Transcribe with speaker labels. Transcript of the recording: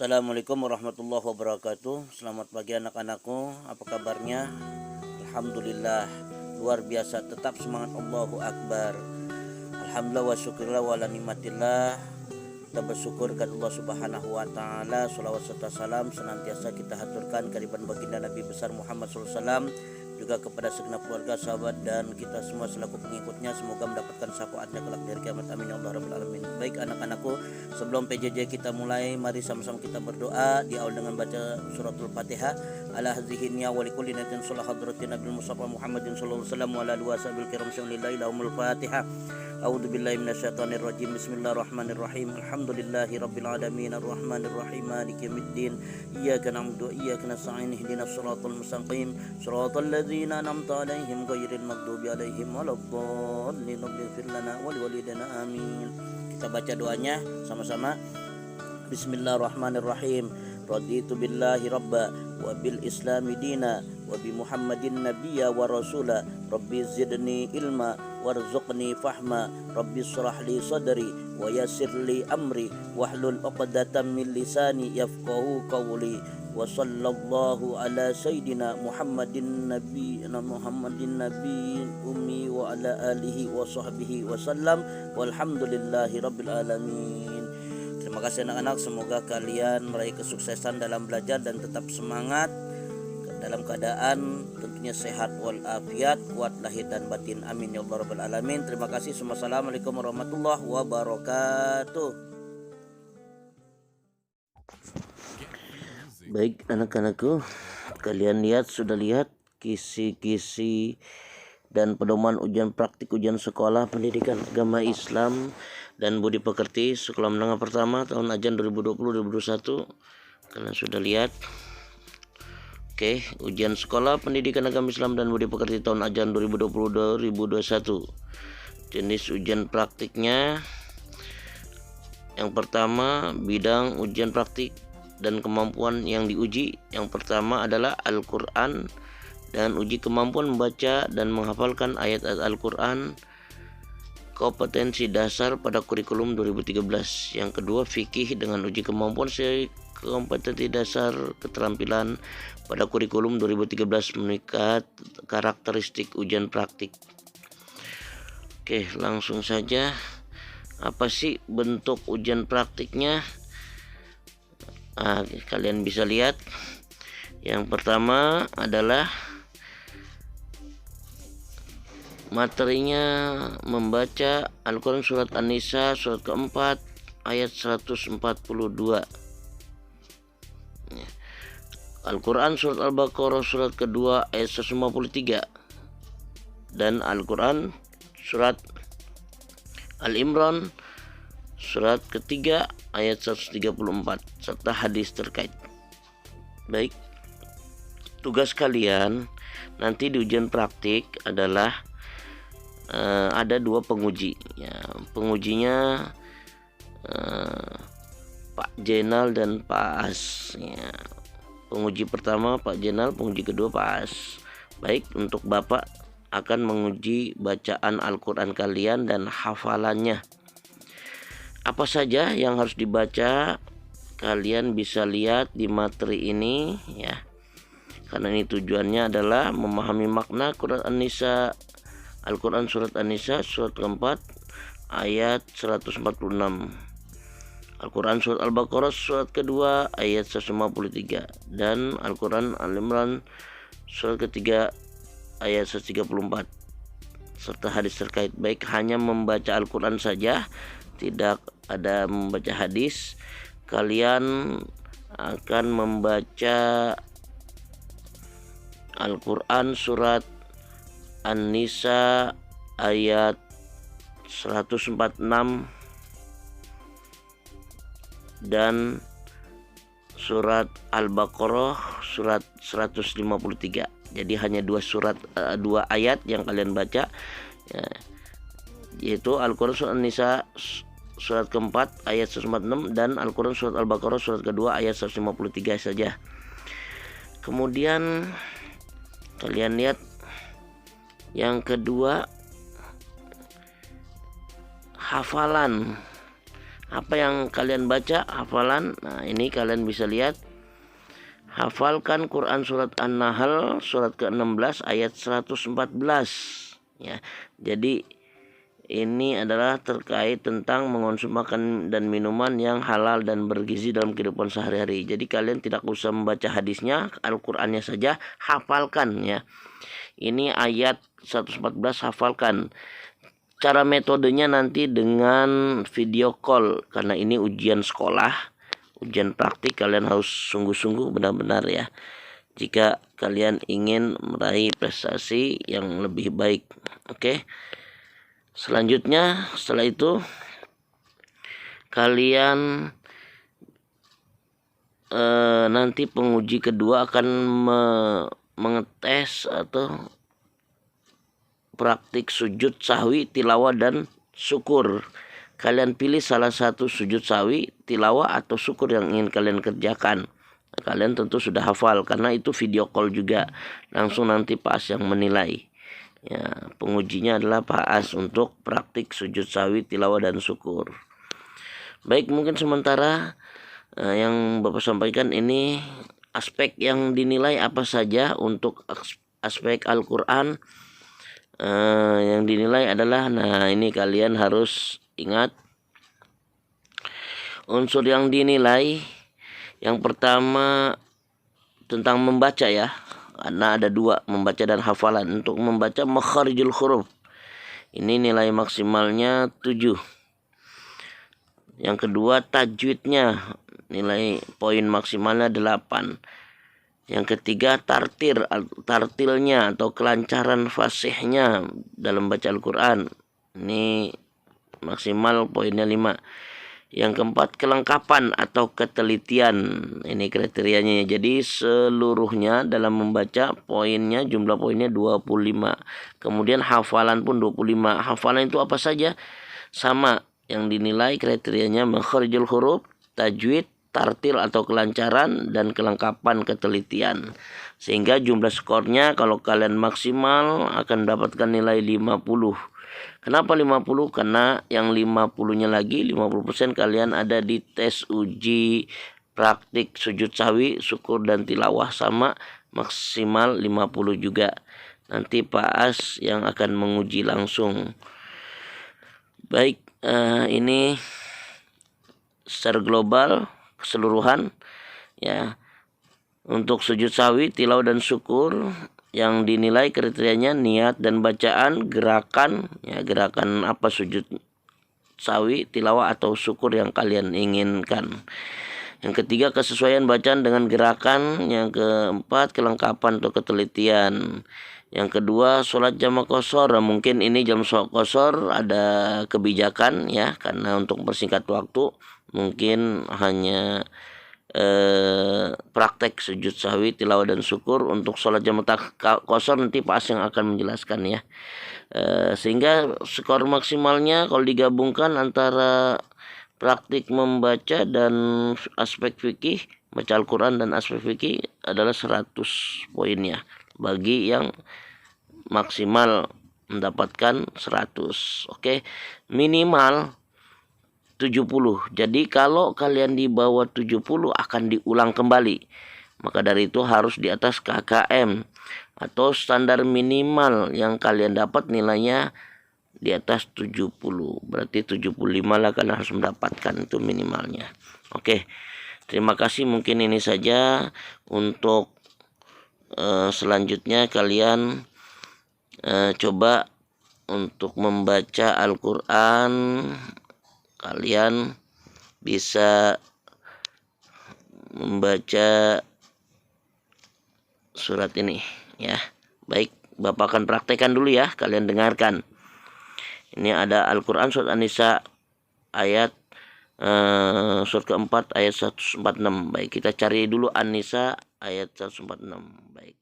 Speaker 1: Assalamualaikum warahmatullahi wabarakatuh. Selamat pagi anak-anakku, apa kabarnya? Alhamdulillah, luar biasa, tetap semangat, Allahu Akbar. Alhamdulillah wa syukurillah wa ala nikmatillah. Kita bersyukur kepada Allah Subhanahu wa taala. Shalawat serta salam senantiasa kita haturkan kehadiran baginda Nabi besar Muhammad SAW, juga kepada segenap keluarga, sahabat, dan kita semua selaku pengikutnya. Semoga mendapatkan syafaatnya kelak di hari kiamat, amin ya Allah rabbal alamin. Baik anak-anakku, sebelum PJJ kita mulai, mari sama-sama kita berdoa di awal dengan baca suratul Fatihah. Ala hadhihinya wa likulli natin salah hadratin Nabi Mustafa Muhammadin sallallahu alaihi wasallam wa ala alihi wasallam kiram sallallahu lahumul Fatihah. A'udzu billahi minasyaitonir rajim. Bismillahirrahmanirrahim. Alhamdulillahi rabbil alamin arrahmanir rahim maliki yaumiddin. Iyyaka na'budu wa iyyaka nasta'in ihdinas siratal mustaqim siratal ladzina an'amta 'alaihim ghairil maghdubi 'alaihim waladdallin. Ighfir lana wa liwalidayna amin. Kita baca doanya sama-sama. Bismillahirrahmanirrahim. Raditu billahi rabba wa bil islami dina wa bi muhammadin nabiyya wa rasula. Rabbi zidni ilma warzuqni fahma. Rabbi shrah li sadri wa yassir li amri wahlul 'uqdatam min lisani yafqahu qawli. Wa sallallahu ala sayyidina Muhammadin nabi ummi wa ala alihi wa sahbihi wa sallam walhamdulillahi rabbil alamin. Terima kasih anak-anak, semoga kalian meraih kesuksesan dalam belajar dan tetap semangat dalam keadaan tentunya sehat walafiat, kuat lahir dan batin, amin ya Allah rabbal alamin. Terima kasih semua. Assalamualaikum warahmatullahi wabarakatuh. Baik anak-anakku, kalian sudah lihat kisi-kisi dan pedoman ujian praktik ujian sekolah pendidikan agama Islam dan budi pekerti sekolah menengah pertama tahun ajaran 2020-2021. Kalian sudah lihat. Oke, ujian sekolah pendidikan agama Islam dan budi pekerti tahun ajaran 2020-2021. Jenis ujian praktiknya, yang pertama bidang ujian praktik dan kemampuan yang diuji. Yang pertama adalah Al-Quran dan uji kemampuan membaca dan menghafalkan ayat-ayat Al-Quran, kompetensi dasar pada kurikulum 2013. Yang kedua fikih dengan uji kemampuan kompetensi dasar keterampilan pada kurikulum 2013 mengikat karakteristik ujian praktik. Oke, langsung saja. Apa sih bentuk ujian praktiknya? Kalian bisa lihat. Yang pertama adalah materinya membaca Al-Quran surat An-Nisa surat keempat ayat 142, Al-Quran surat Al-Baqarah surat kedua ayat 153, dan Al-Quran surat Al-Imran surat ketiga ayat 134 serta hadis terkait. Baik, tugas kalian nanti di ujian praktik adalah ada dua penguji ya. Pengujinya Pak Jenal dan Pak As ya. Penguji pertama Pak Jenal, penguji kedua Pak As. Baik, untuk Bapak akan menguji bacaan Al-Quran kalian dan hafalannya. Apa saja yang harus dibaca kalian bisa lihat di materi ini ya. Karena ini tujuannya adalah memahami makna Quran An-Nisa, Al-Quran surat An-Nisa surat keempat ayat 146, Al-Quran surat Al-Baqarah surat kedua ayat 153, dan Al-Quran Al-Imran surat ketiga ayat 134 serta hadis terkait. Baik, hanya membaca Al-Quran saja, tidak ada membaca hadis. Kalian akan membaca Al-Quran surat An-Nisa ayat 146 dan surat Al-Baqarah surat 153. Jadi hanya dua ayat yang kalian baca ya, yaitu Al-Quran surat An-Nisa surat keempat ayat 146 dan Al-Quran surat Al-Baqarah surat kedua ayat 153 saja. Kemudian kalian lihat yang kedua, hafalan Apa yang kalian baca, hafalan. Nah, ini kalian bisa lihat. Hafalkan Quran surat An-Nahl surat ke-16 ayat 114 ya. Jadi ini adalah terkait tentang mengonsumsi makan dan minuman yang halal dan bergizi dalam kehidupan sehari-hari. Jadi kalian tidak usah membaca hadisnya, Al-Qur'annya saja hafalkan ya. Ini ayat 114 hafalkan. Cara metodenya nanti dengan video call, karena ini ujian sekolah, ujian praktik, kalian harus sungguh-sungguh benar-benar ya. Jika kalian ingin meraih prestasi yang lebih baik. Oke. Selanjutnya setelah itu kalian nanti penguji kedua akan mengetes atau praktik sujud sahwi, tilawah dan syukur. Kalian pilih salah satu sujud sahwi, tilawah atau syukur yang ingin kalian kerjakan. Kalian tentu sudah hafal karena itu video call juga. Langsung nanti Pak As yang menilai. Ya, pengujinya adalah Pak As untuk praktik sujud sahwi, tilawah dan syukur. Baik, mungkin sementara yang Bapak sampaikan ini aspek yang dinilai apa saja untuk aspek Al-Qur'an. Yang dinilai adalah, nah ini kalian harus ingat unsur yang dinilai. Yang pertama tentang membaca ya, karena ada dua, membaca dan hafalan. Untuk membaca makharijul huruf ini nilai maksimalnya 7. Yang kedua tajwidnya, nilai poin maksimalnya 8. Yang ketiga tartilnya atau kelancaran fasihnya dalam baca Al-Quran. Ini maksimal poinnya 5. Yang keempat kelengkapan atau ketelitian. Ini kriterianya. Jadi seluruhnya dalam membaca poinnya, jumlah poinnya 25. Kemudian hafalan pun 25. Hafalan itu apa saja? Sama yang dinilai kriterianya makharijul huruf, tajwid, tartil atau kelancaran, dan kelengkapan ketelitian. Sehingga jumlah skornya kalau kalian maksimal akan mendapatkan nilai 50. Kenapa 50? Karena yang 50-nya lagi 50% kalian ada di tes uji praktik sujud sahwi, syukur dan tilawah, sama maksimal 50 juga. Nanti Pak As yang akan menguji langsung. Baik, ini secara global keseluruhan ya. Untuk sujud sahwi, tilawah dan syukur yang dinilai kriterianya niat dan bacaan, gerakan ya, gerakan apa sujud sahwi, tilawah atau syukur yang kalian inginkan. Yang ketiga kesesuaian bacaan dengan gerakan. Yang keempat kelengkapan atau ketelitian. Yang kedua sholat jamak qashar. Mungkin ini jam sholat qashar ada kebijakan ya, karena untuk mempersingkat waktu mungkin hanya praktek sujud sahwi, tilawah dan syukur. Untuk sholat jamak qashar nanti Pak As yang akan menjelaskan ya. Sehingga skor maksimalnya kalau digabungkan antara praktik membaca dan aspek fikih, baca Al-Quran dan aspek fikih adalah 100 poinnya. Bagi yang maksimal mendapatkan 100. Oke, minimal 70. Jadi kalau kalian di bawah 70 akan diulang kembali. Maka dari itu harus di atas KKM atau standar minimal yang kalian dapat nilainya di atas 70. Berarti 75 lah kalian harus mendapatkan, itu minimalnya. Oke, terima kasih. Mungkin ini saja. Untuk selanjutnya kalian coba untuk membaca Al-Quran. Kalian bisa membaca surat ini ya. Baik, Bapak akan praktekkan dulu ya, kalian dengarkan. Ini ada Al-Quran surat An-Nisa ayat surat keempat ayat 146. Baik, kita cari dulu An-Nisa ayat 146. Baik.